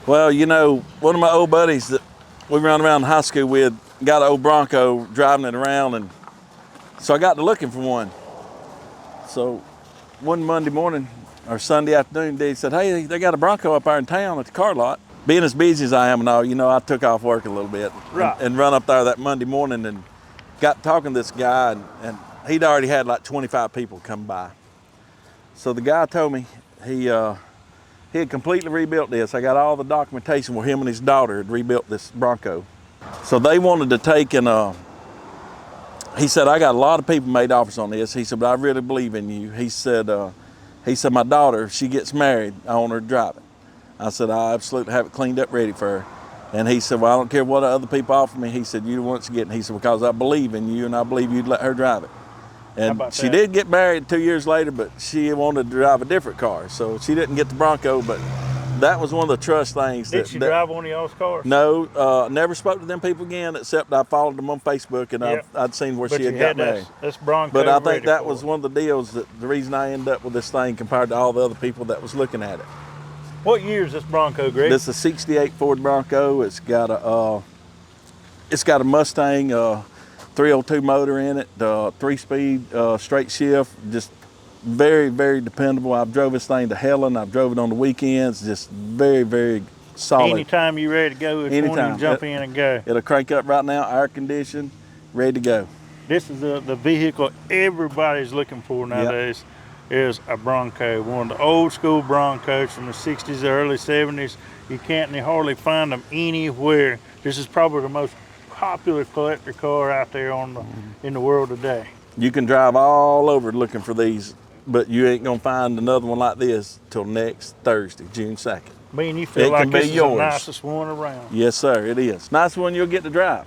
Well, you know, one of my old buddies that we ran around high school with got an old Bronco, driving it around, and so I got to looking for one. So one Monday morning or Sunday afternoon, Dee said, hey, they got a Bronco up there in town at the car lot. Being as busy as I am and all, you know, I took off work a little bit and run up there that Monday morning and got talking to this guy, and he'd already had like 25 people come by. So the guy told me he had completely rebuilt this. I got all the documentation where him and his daughter had rebuilt this Bronco. So they wanted to take and he said, I got a lot of people made offers on this. He said, but I really believe in you. He said, my daughter, if she gets married, I want her to drive it. I said, I absolutely have it cleaned up ready for her. And he said, well, I don't care what other people offer me. He said, you're the one that's getting it. He said, because I believe in you and I believe you'd let her drive it. And she did get married 2 years later, but she wanted to drive a different car. So she didn't get the Bronco, but that was one of the trust things. Did she drive one of y'all's cars? No, never spoke to them people again, except I followed them on Facebook and I'd seen where she had got married. This Bronco. But I think that was one of the deals, that the reason I ended up with this thing compared to all the other people that was looking at it. What year is this Bronco, Greg? This is a 68 Ford Bronco. It's got a Mustang 302 motor in it, 3-speed straight shift, just very, very dependable. I've drove this thing to Helen. I've drove it on the weekends. Just very, very solid. Anytime you're ready to go, it's one you can jump in and go. It'll crank up right now, air conditioned, ready to go. This is the vehicle everybody's looking for nowadays. Is a Bronco, one of the old school Broncos from the 60s, early 70s. You can't hardly find them anywhere. This is probably the most popular collector car out there in the world today. You can drive all over looking for these, but you ain't gonna find another one like this till next Thursday, June 2nd. You feel like this is the nicest one around. Yes, sir, it is. Nice one you'll get to drive.